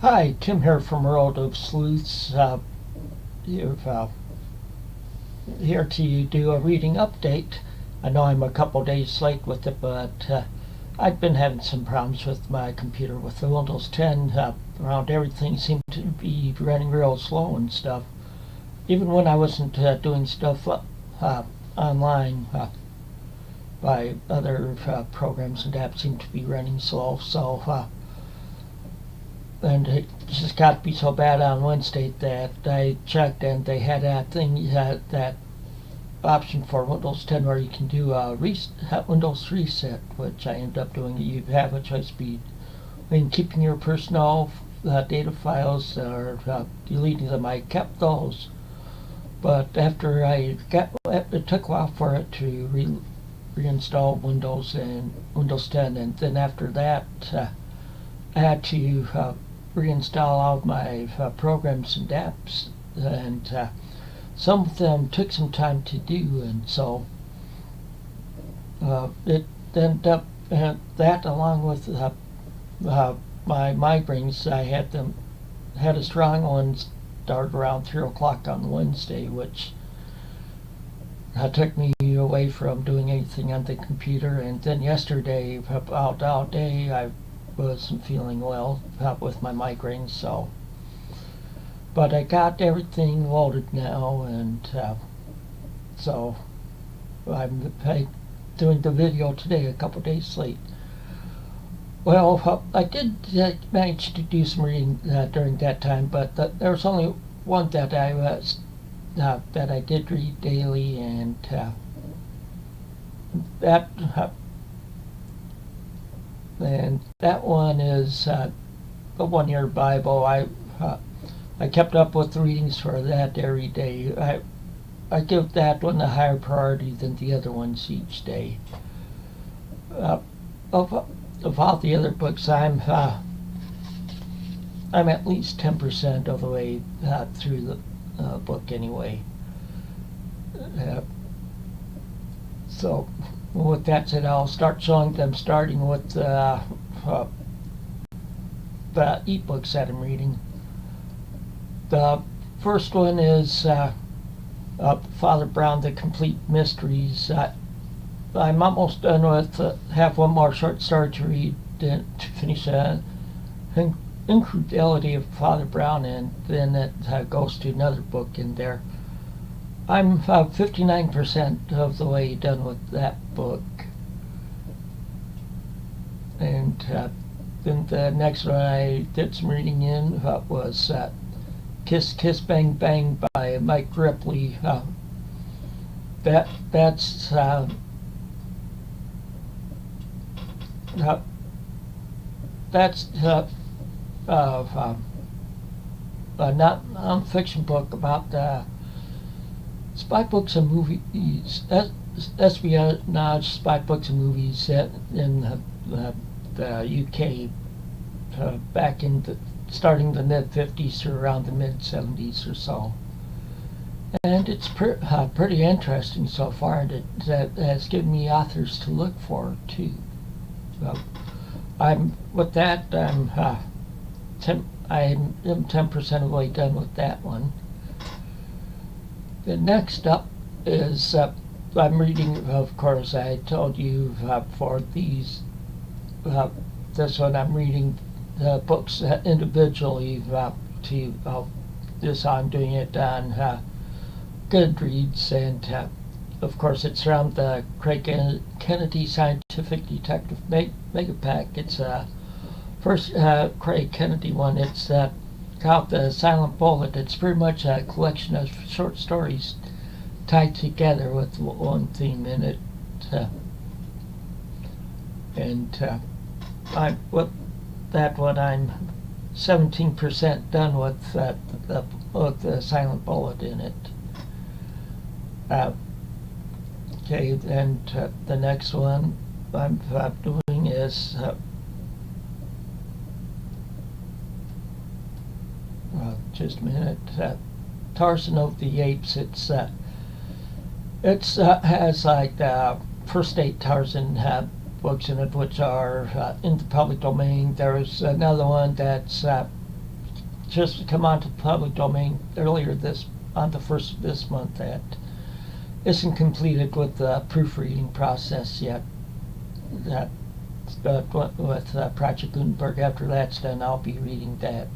Hi, Tim here from World of Sleuths. You've, here to do a reading update. I know I'm a couple days late with it, but I've been having some problems with my computer with the Windows 10. Around everything seemed to be running real slow and stuff. Even when I wasn't doing stuff online by other programs and apps seemed to be running slow. So and it just got to be so bad on Wednesday that I checked and they had that thing, that option for Windows 10 where you can do a Windows reset, which I ended up doing. You have a choice between keeping your personal data files or deleting them. I kept those, but after it took a while for it to reinstall Windows and Windows 10, and then after that I had to reinstall all of my programs and apps, and some of them took some time to do, and so it ended up that, along with my migraines. I had a strong one start around 3 o'clock on Wednesday, which took me away from doing anything on the computer. And then yesterday, about all day, I wasn't feeling well with my migraines. So, but I got everything loaded now, and so I'm doing the video today a couple days late. Well, I did manage to do some reading during that time, but there was only one that I did read daily, and that one is the 1 Year Bible. I kept up with the readings for that every day. I give that one a higher priority than the other ones each day. Of all the other books, I'm at least 10% of the way through the book anyway. So with that said, I'll start showing them, starting with the e-books that I'm reading. The first one is Father Brown, The Complete Mysteries. I'm almost done with, have one more short story to read to finish Incredulity of Father Brown, and then it goes to another book in there. I'm 59% of the way done with that book. And then the next one I did some reading in was Kiss Kiss Bang Bang by Mike Ripley. That's a non-fiction book about spy books and movies, espionage spy books and movies set in the UK back in starting the mid-50s to around the mid-70s or so. And it's pretty interesting so far, and it has given me authors to look for too. So I'm 10% of the way done with that one. The next up is I'm reading, of course, I told you for these this one I'm reading the books individually to this I'm doing it on Goodreads, and of course it's around the Craig Kennedy Scientific Detective Mega Pack. It's first Craig Kennedy one. It's called The Silent Bullet. It's pretty much a collection of short stories tied together with one theme in it. And with that one, I'm 17% done with the Silent Bullet in it. Okay, and the next one I'm doing is just a minute. Tarzan of the Apes. It's has like first 8 Tarzan books in it, which are in the public domain. There's another one that's just come onto the public domain earlier on the 1st of this month that isn't completed with the proofreading process yet. That with Project Gutenberg. After that's done, I'll be reading that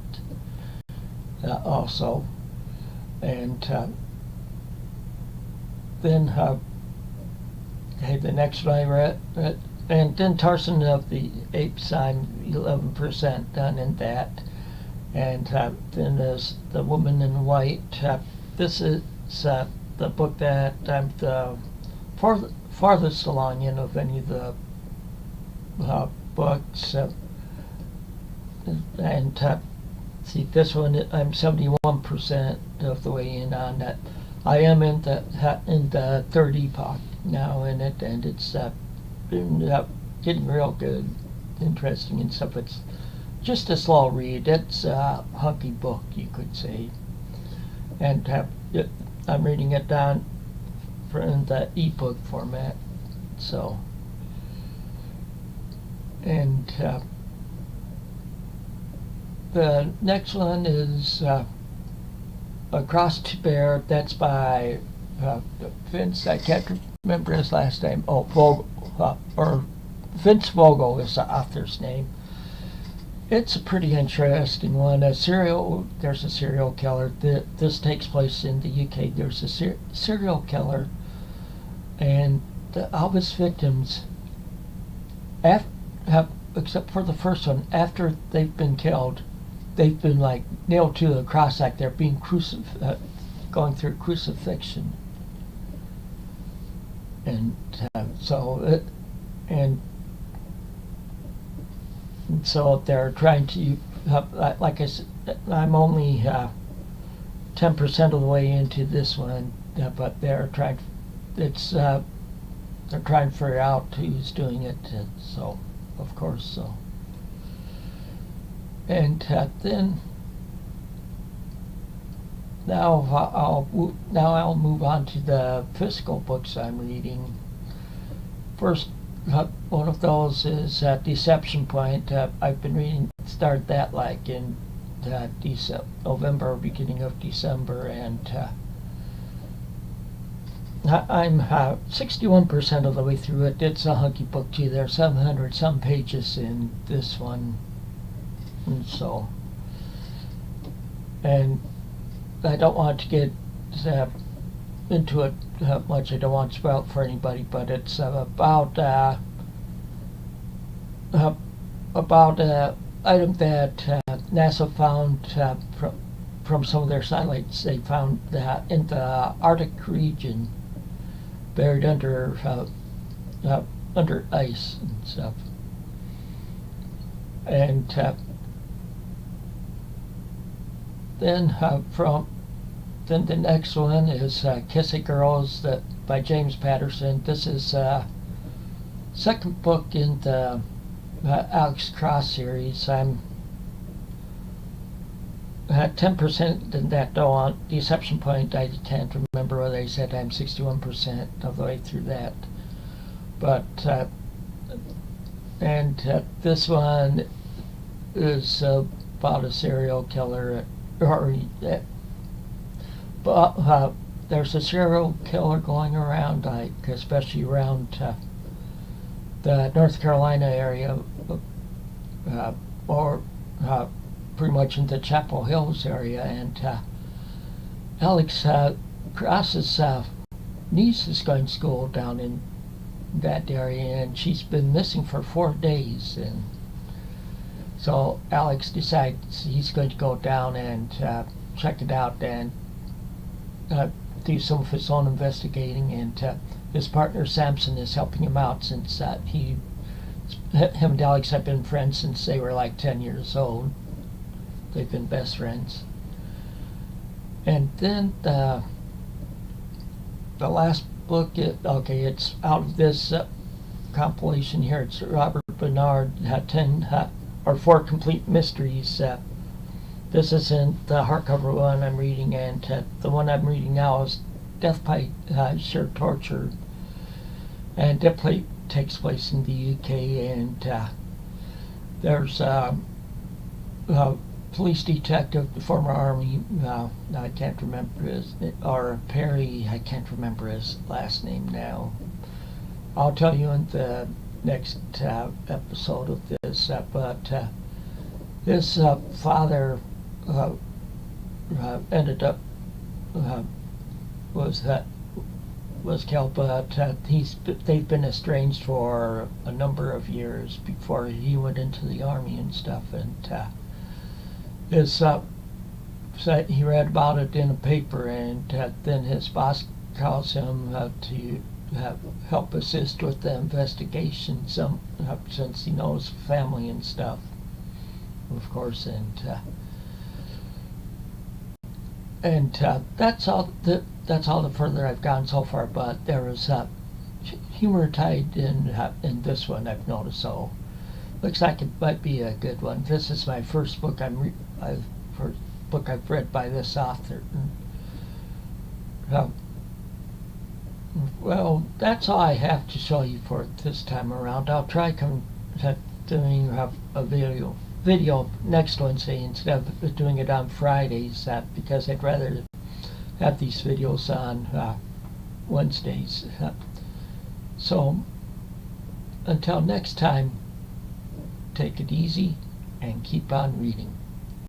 also. And then the next one I read, and then Tarzan of the Apes, I'm 11% done in that. And then there's The Woman in White. This is the book that I'm the farthest along in of any of the books. And see, this one I'm 71% of the way in on that. I am in the third epoch now in it, and it's been getting real good, interesting and stuff. It's just a slow read. It's a hunky book, you could say. And I'm reading it down in the ebook format. So, and the next one is Across to Bear. That's by Vince. I can't remember his last name. Oh, Vogel, or Vince Vogel is the author's name. It's a pretty interesting one. There's a serial killer. This takes place in the UK. There's a serial killer, and all his victims, except for the first one, after they've been killed, they've been like nailed to a cross, like they're being going through crucifixion. And so they're trying to, like I said, I'm only 10% of the way into this one, but they're trying to figure out who's doing it. So, of course, so. And then now I'll move on to the physical books I'm reading. First, one of those is Deception Point. I've been started that like in November, beginning of December, and I'm 61% of the way through it. It's a hunky book too. There's 700 some pages in this one, and so, and I don't want to get into it much. I don't want to spoil it for anybody, but it's about item that NASA found from some of their satellites. They found that in the Arctic region, buried under ice and stuff. And then the next one is Kissy Girls by James Patterson. This is second book in the Alex Cross series. I'm at 10% in that though. On Deception Point, I can't remember whether I said I'm 61% of the way through that. But this one is about a serial killer, but there's a serial killer going around, like especially around the North Carolina area, or pretty much in the Chapel Hills area, and Alex Cross's niece is going to school down in that area, and she's been missing for 4 days, and so Alex decides he's going to go down and check it out and do some of his own investigating, and his partner Samson is helping him out since him and Alex have been friends since they were like 10 years old. They've been best friends. And then the last book, it's out of this compilation here. It's Robert Bernard, 4 Complete Mysteries. This isn't the hardcover one I'm reading, and the one I'm reading now is Death by Sheer Torture. And that takes place in the UK, and there's police detective, the former Army, I can't remember or Perry, I can't remember his last name now. I'll tell you in the next episode of this, but his father ended up was killed, but they've been estranged for a number of years before he went into the Army and stuff, and he read about it in a paper, and then his boss calls him to help assist with the investigation, since he knows family and stuff, of course, and that's all the further I've gone so far. But there was humor tied in this one, I've noticed, so looks like it might be a good one. This is my first book I've read by this author. Well, that's all I have to show you for this time around. I'll try doing a video next Wednesday instead of doing it on Fridays, because I'd rather have these videos on Wednesdays. So until next time, take it easy and keep on reading.